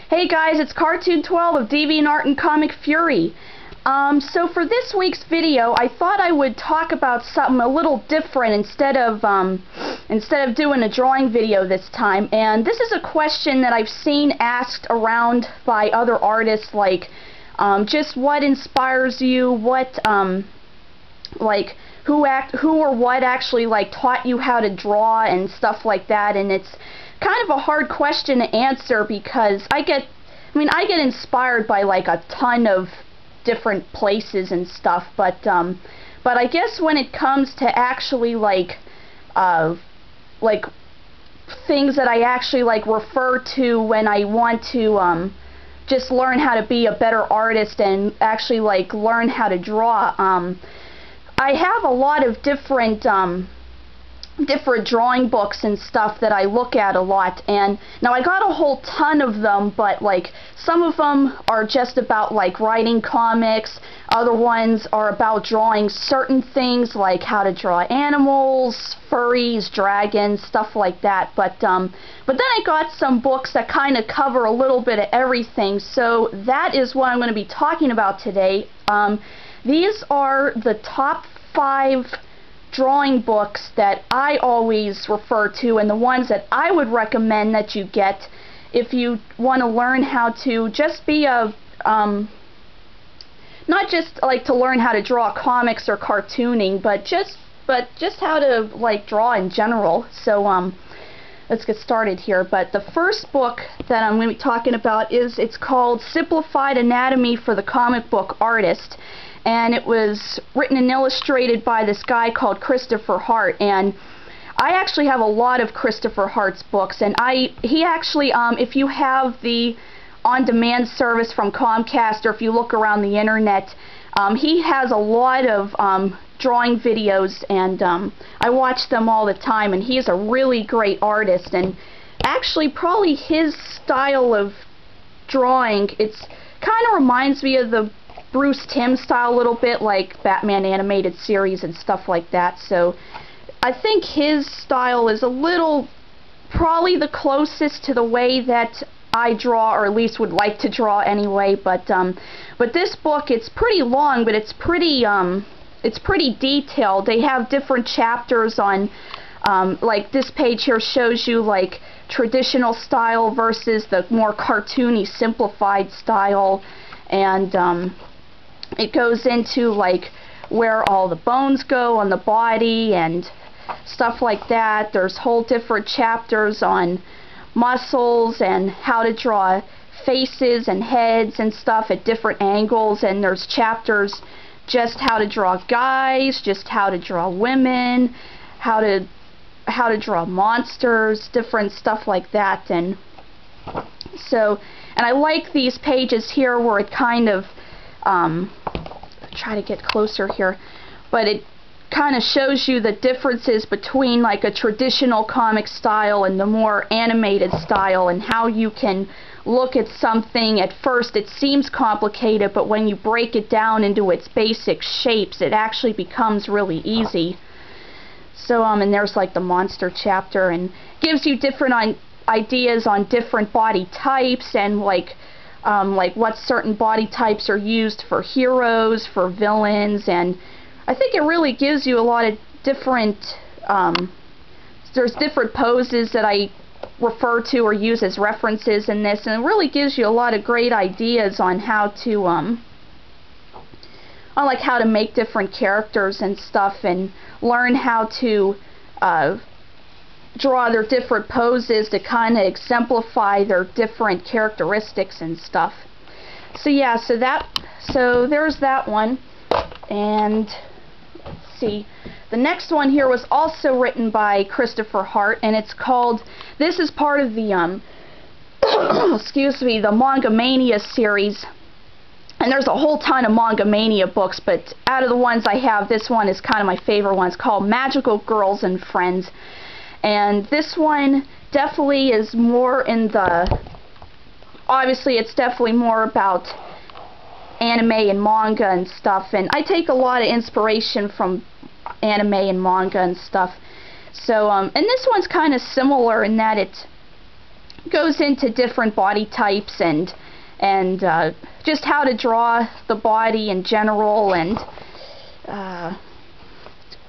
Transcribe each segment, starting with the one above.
Hey guys, it's Cartoon 12 of DeviantArt and Comic Fury. So for this week's video, I thought I would talk about something a little different instead of doing a drawing video this time. And this is a question that I've seen asked around by other artists, like just what inspires you, what like who or what actually like taught you how to draw and stuff like that. And it's kind of a hard question to answer because I get inspired by like a ton of different places and stuff, but I guess when it comes to actually like things that I actually like refer to when I want to just learn how to be a better artist and actually like learn how to draw, I have a lot of different drawing books and stuff that I look at a lot, and now I got a whole ton of them, but like some of them are just about like writing comics, other ones are about drawing certain things like how to draw animals, furries, dragons, stuff like that, but then I got some books that kind of cover a little bit of everything, so that is what I'm going to be talking about today. These are the top 5 drawing books that I always refer to, and the ones that I would recommend that you get if you want to learn how to just be a not just like to learn how to draw comics or cartooning, but just how to like draw in general. So let's get started here. But the first book that I'm going to be talking about it's called Simplified Anatomy for the Comic Book Artist. And it was written and illustrated by this guy called Christopher Hart, and I actually have a lot of Christopher Hart's books, and he actually, if you have the on-demand service from Comcast, or if you look around the internet, he has a lot of drawing videos, and I watch them all the time, and he's a really great artist, and actually probably his style of drawing, it's kind of reminds me of the Bruce Timm style a little bit, like Batman animated series and stuff like that. So I think his style is a little, probably the closest to the way that I draw, or at least would like to draw anyway. But this book, it's pretty long, but it's pretty detailed. They have different chapters on like this page here shows you like traditional style versus the more cartoony simplified style, and it goes into like where all the bones go on the body and stuff like that. There's whole different chapters on muscles and how to draw faces and heads and stuff at different angles, and there's chapters just how to draw guys, just how to draw women, how to draw monsters, different stuff like that. And so, and I like these pages here where it kind of try to get closer here, but it kind of shows you the differences between like a traditional comic style and the more animated style, and how you can look at something at first it seems complicated, but when you break it down into its basic shapes it actually becomes really easy. So and there's like the monster chapter, and gives you different ideas on different body types, and like what certain body types are used for heroes, for villains, and I think it really gives you a lot of different, there's different poses that I refer to or use as references in this, and it really gives you a lot of great ideas on how to, like how to make different characters and stuff, and learn how to draw their different poses to kind of exemplify their different characteristics and stuff. So yeah, so there's that one. And let's see, the next one here was also written by Christopher Hart, and it's called, this is part of the excuse me, the Manga Mania series. And there's a whole ton of Manga Mania books, but out of the ones I have, this one is kind of my favorite one. It's called Magical Girls and Friends. And this one definitely is more in the, obviously it's definitely more about anime and manga and stuff, and I take a lot of inspiration from anime and manga and stuff. So and this one's kind of similar in that it goes into different body types and just how to draw the body in general, and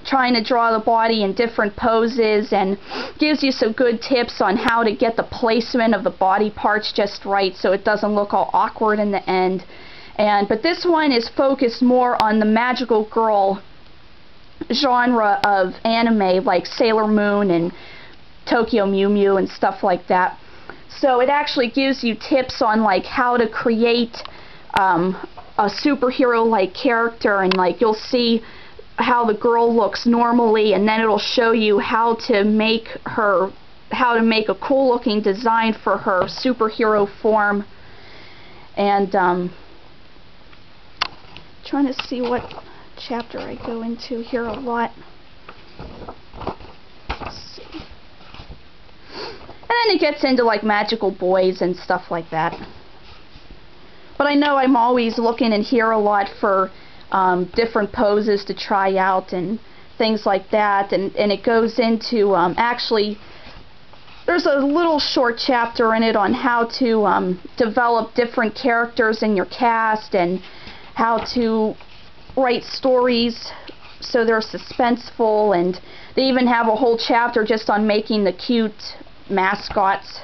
trying to draw the body in different poses, and gives you some good tips on how to get the placement of the body parts just right so it doesn't look all awkward in the end. But this one is focused more on the magical girl genre of anime, like Sailor Moon and Tokyo Mew Mew and stuff like that. So it actually gives you tips on like how to create a superhero-like character, and like you'll see how the girl looks normally, and then it'll show you how to make a cool looking design for her superhero form. And trying to see what chapter I go into here a lot. Let's see. And then it gets into like magical boys and stuff like that. But I know I'm always looking in here a lot for different poses to try out and things like that, and it goes into actually there's a little short chapter in it on how to develop different characters in your cast and how to write stories so they're suspenseful, and they even have a whole chapter just on making the cute mascots.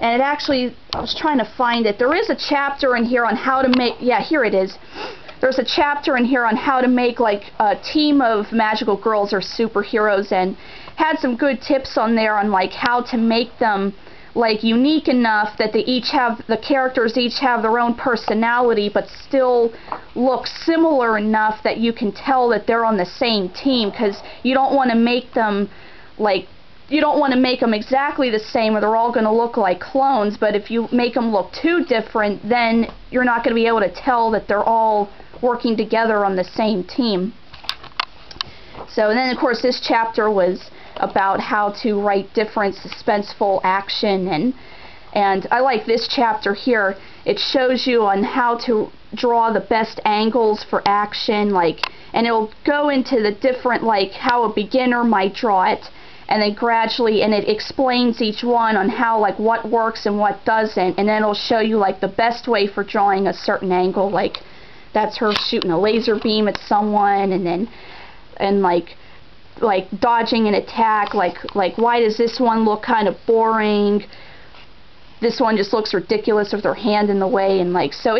And it actually, I was trying to find it, there is a chapter in here on how to make, yeah, here it is. There's a chapter in here on how to make like a team of magical girls or superheroes, and had some good tips on there on like how to make them like unique enough that the characters each have their own personality, but still look similar enough that you can tell that they're on the same team, because you don't want to make them like, you don't want to make them exactly the same or they're all going to look like clones, but if you make them look too different, then you're not going to be able to tell that they're all working together on the same team. So, and then of course this chapter was about how to write different suspenseful action, and I like this chapter here. It shows you on how to draw the best angles for action, like, and it'll go into the different, like how a beginner might draw it, and then gradually, and it explains each one on how, like, what works and what doesn't, and then it'll show you like the best way for drawing a certain angle, like that's her shooting a laser beam at someone, and then like dodging an attack, like why does this one look kind of boring, this one just looks ridiculous with her hand in the way, and like so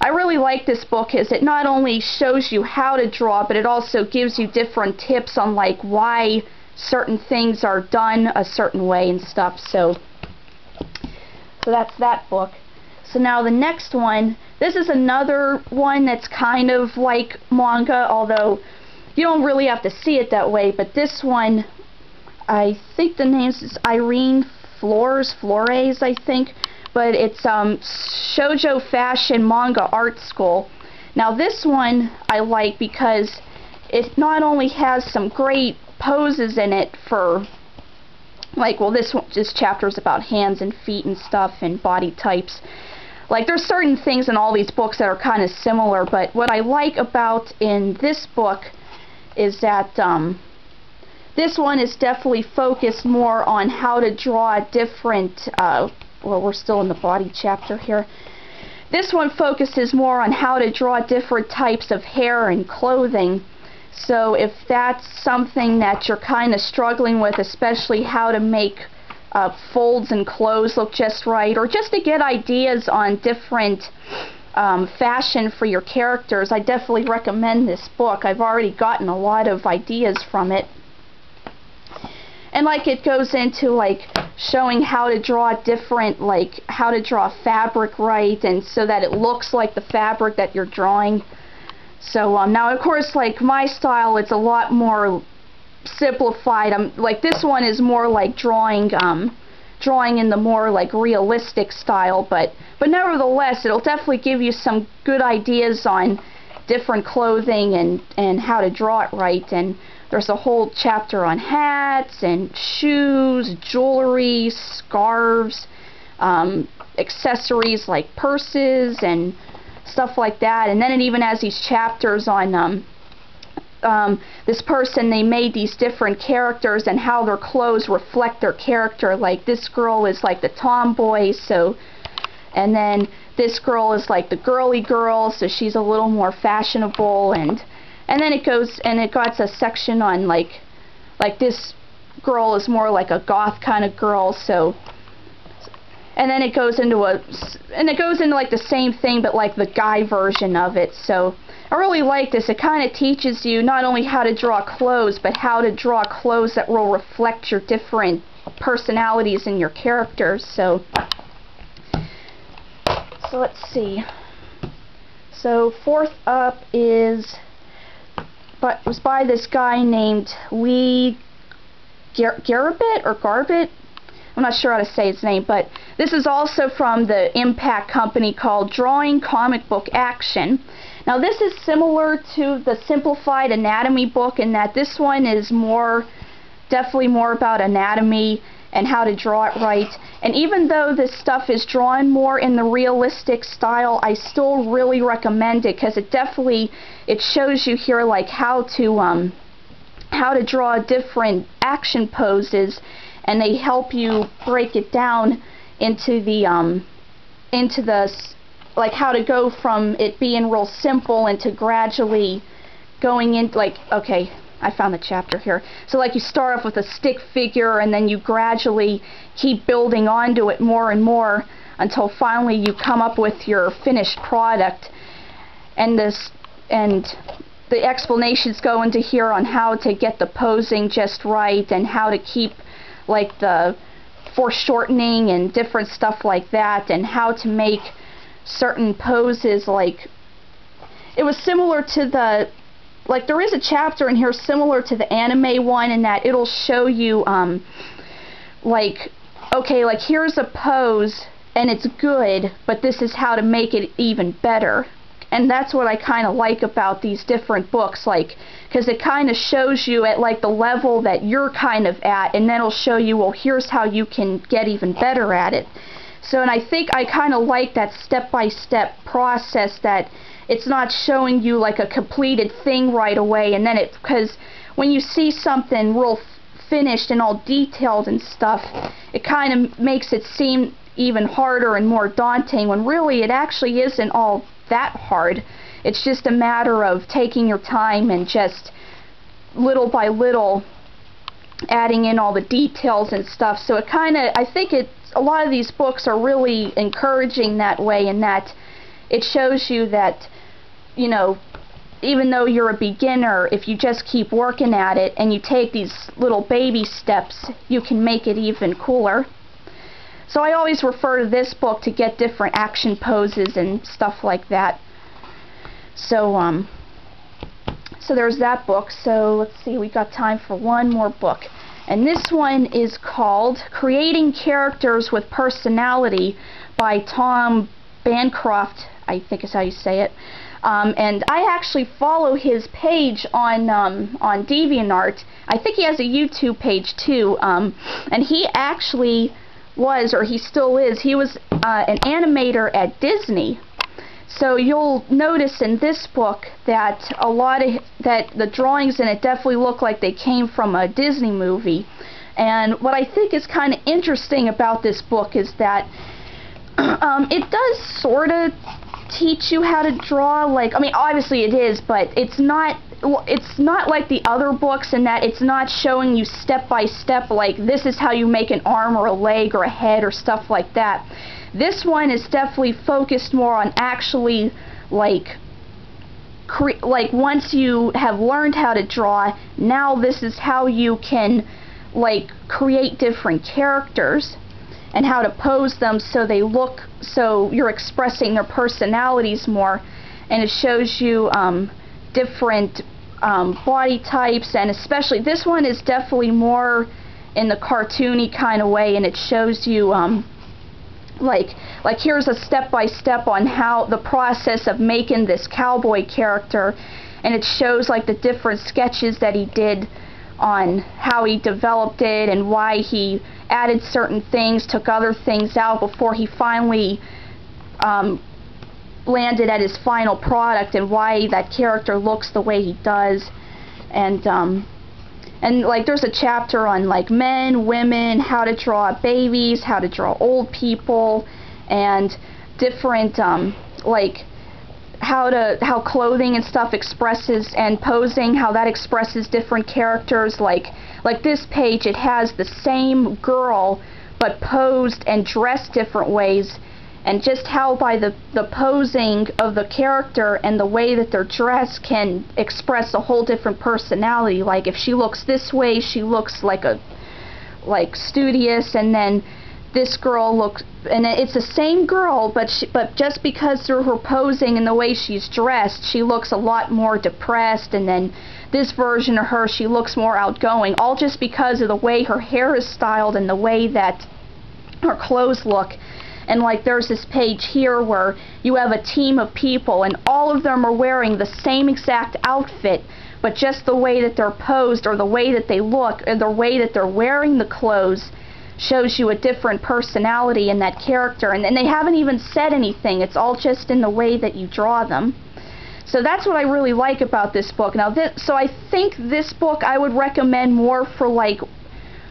I really like this book, is it not only shows you how to draw, but it also gives you different tips on like why certain things are done a certain way and stuff. So that's that book. So now the next one, this is another one that's kind of like manga, although you don't really have to see it that way, but this one, I think the name is Irene Flores, I think, but it's Shoujo Fashion Manga Art School. Now this one I like because it not only has some great poses in it for, like, well, this chapter is about hands and feet and stuff and body types. Like, there's certain things in all these books that are kind of similar, but what I like about in this book is that this one is definitely focused more on how to draw different, well, we're still in the body chapter here. This one focuses more on how to draw different types of hair and clothing. So if that's something that you're kind of struggling with, especially how to make folds and clothes look just right, or just to get ideas on different fashion for your characters, I definitely recommend this book. I've already gotten a lot of ideas from it. And like it goes into like showing how to draw different, like how to draw fabric right, and so that it looks like the fabric that you're drawing. So now of course, like my style, it's a lot more simplified. Like this one is more like drawing in the more like realistic style, but nevertheless it'll definitely give you some good ideas on different clothing and how to draw it right. And there's a whole chapter on hats and shoes, jewelry, scarves, accessories like purses and stuff like that. And then it even has these chapters on this person, they made these different characters and how their clothes reflect their character. Like this girl is like the tomboy, so, and then this girl is like the girly girl, so she's a little more fashionable, and then it goes and it got a section on like this girl is more like a goth kind of girl, so, and then it goes into like the same thing but like the guy version of it. So I really like this. It kind of teaches you not only how to draw clothes, but how to draw clothes that will reflect your different personalities and your characters. So let's see. So fourth up was by this guy named Lee Garbett. I'm not sure how to say his name, but this is also from the Impact company called Drawing Comic Book Action. Now this is similar to the Simplified Anatomy book in that this one is definitely more about anatomy and how to draw it right. And even though this stuff is drawn more in the realistic style, I still really recommend it because it shows you here like how to draw different action poses, and they help you break it down into the like how to go from it being real simple into gradually going in, like, okay, I found the chapter here. So like you start off with a stick figure and then you gradually keep building onto it more and more until finally you come up with your finished product. And the explanations go into here on how to get the posing just right and how to keep like the foreshortening and different stuff like that, and how to make certain poses. Like it was similar to there is a chapter in here similar to the anime one in that it'll show you like, okay, like here's a pose and it's good, but this is how to make it even better. And that's what I kind of like about these different books, like, because it kind of shows you at like the level that you're kind of at, and then it'll show you, well, here's how you can get even better at it. So, and I think I kind of like that step-by-step process, that it's not showing you like a completed thing right away, and then because when you see something real finished and all detailed and stuff, it kind of makes it seem even harder and more daunting, when really it actually isn't all that hard. It's just a matter of taking your time and just little by little adding in all the details and stuff. So it kind of, I think a lot of these books are really encouraging that way, in that it shows you that, you know, even though you're a beginner, if you just keep working at it and you take these little baby steps, you can make it even cooler. So I always refer to this book to get different action poses and stuff like that. So so there's that book. So let's see, we got time for one more book. And this one is called Creating Characters with Personality by Tom Bancroft, I think is how you say it. And I actually follow his page on DeviantArt. I think he has a YouTube page too. And he actually was, or he still is, he was an animator at Disney. So you'll notice in this book that the drawings in it definitely look like they came from a Disney movie. And what I think is kind of interesting about this book is that it does sort of teach you how to draw. Like, I mean, obviously it is, but it's not like the other books in that it's not showing you step by step, like this is how you make an arm or a leg or a head or stuff like that. This one is definitely focused more on actually like once you have learned how to draw, now this is how you can like create different characters and how to pose them so they look, so you're expressing their personalities more. And it shows you different body types, and especially this one is definitely more in the cartoony kind of way, and it shows you like here's a step-by-step on how the process of making this cowboy character, and it shows like the different sketches that he did on how he developed it and why he added certain things, took other things out before he finally landed at his final product, and why that character looks the way he does. and like there's a chapter on like men, women, how to draw babies, how to draw old people, and different like how clothing and stuff expresses, and posing, how that expresses different characters. Like this page, it has the same girl but posed and dressed different ways, and just how by the posing of the character and the way that they're dressed can express a whole different personality. Like if she looks this way, she looks like studious, and then this girl looks, and it's the same girl, but just because through her posing and the way she's dressed, she looks a lot more depressed, and then this version of her, she looks more outgoing, all just because of the way her hair is styled and the way that her clothes look. And like there's this page here where you have a team of people and all of them are wearing the same exact outfit, but just the way that they're posed, or the way that they look, or the way that they're wearing the clothes shows you a different personality in that character. And they haven't even said anything, it's all just in the way that you draw them. So that's what I really like about this book. Now so I think this book I would recommend more for like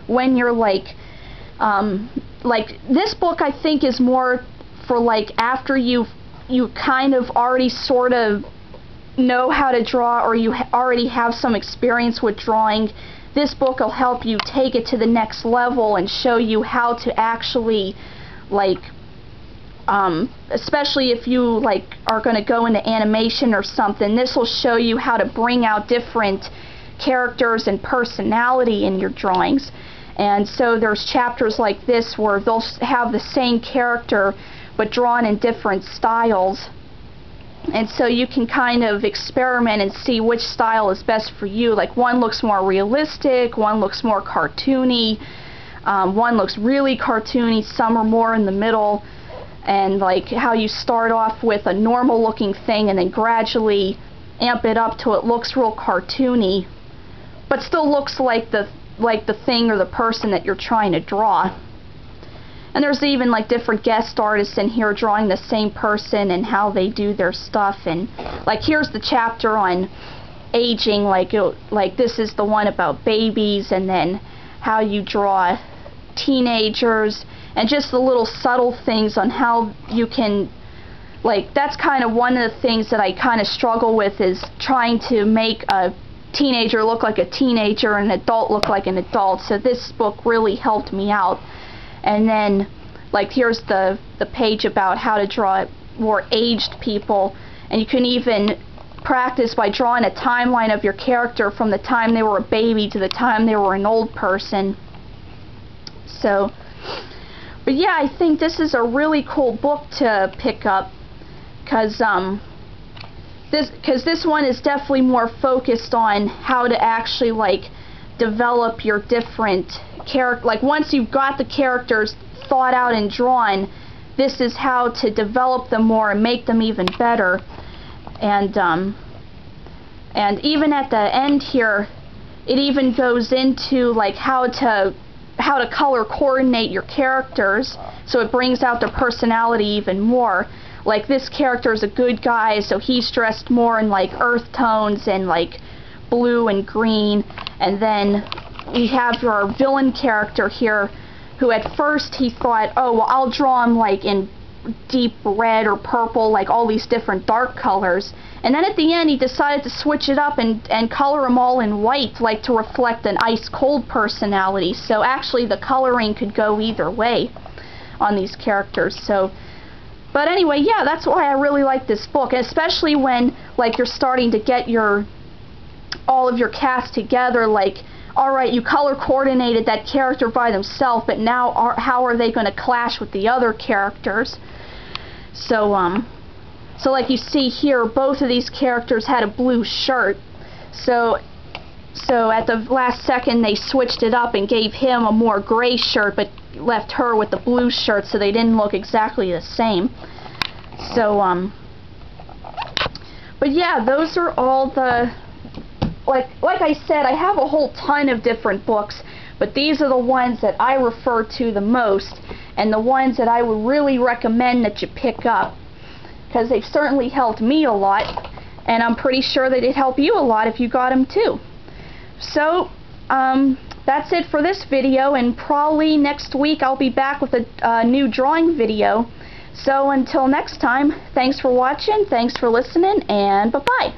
when you're like this book I think is more for like after you kind of already sort of know how to draw, or you already have some experience with drawing. This book will help you take it to the next level and show you how to actually like especially if you like are going to go into animation or something, this will show you how to bring out different characters and personality in your drawings. And so there's chapters like this where they'll have the same character but drawn in different styles, and so you can kind of experiment and see which style is best for you. Like one looks more realistic, one looks more cartoony, one looks really cartoony, some are more in the middle, and like how you start off with a normal looking thing and then gradually amp it up till it looks real cartoony but still looks like the thing or the person that you're trying to draw. And there's even like different guest artists in here drawing the same person and how they do their stuff. And like here's the chapter on aging, like this is the one about babies, and then how you draw teenagers, and just the little subtle things on how you can, like that's kind of one of the things that I kind of struggle with, is trying to make a teenager look like a teenager and an adult look like an adult. So this book really helped me out. And then like here's the page about how to draw more aged people, and you can even practice by drawing a timeline of your character from the time they were a baby to the time they were an old person. So but yeah, I think this is a really cool book to pick up, because this one is definitely more focused on how to actually like develop your different character. Like once you've got the characters thought out and drawn, this is how to develop them more and make them even better. And even at the end here, it even goes into like how to color coordinate your characters, so it brings out their personality even more. Like this character is a good guy, so he's dressed more in like earth tones and like blue and green. And then we have our villain character here, who at first he thought, oh well, I'll draw him like in deep red or purple, like all these different dark colors. And then at the end he decided to switch it up and color them all in white, like to reflect an ice cold personality. So actually the coloring could go either way on these characters. So but anyway, yeah, that's why I really like this book, especially when like you're starting to get all of your cast together. Like, alright, you color coordinated that character by themselves, but now how are they going to clash with the other characters? So like you see here, both of these characters had a blue shirt. So at the last second they switched it up and gave him a more gray shirt, but left her with the blue shirt, so they didn't look exactly the same. So but yeah, those are all the, like I said, I have a whole ton of different books, but these are the ones that I refer to the most, and the ones that I would really recommend that you pick up, because they've certainly helped me a lot, and I'm pretty sure that it'd help you a lot if you got them too. So that's it for this video, and probably next week I'll be back with a new drawing video. So until next time, thanks for watching, thanks for listening, and bye-bye.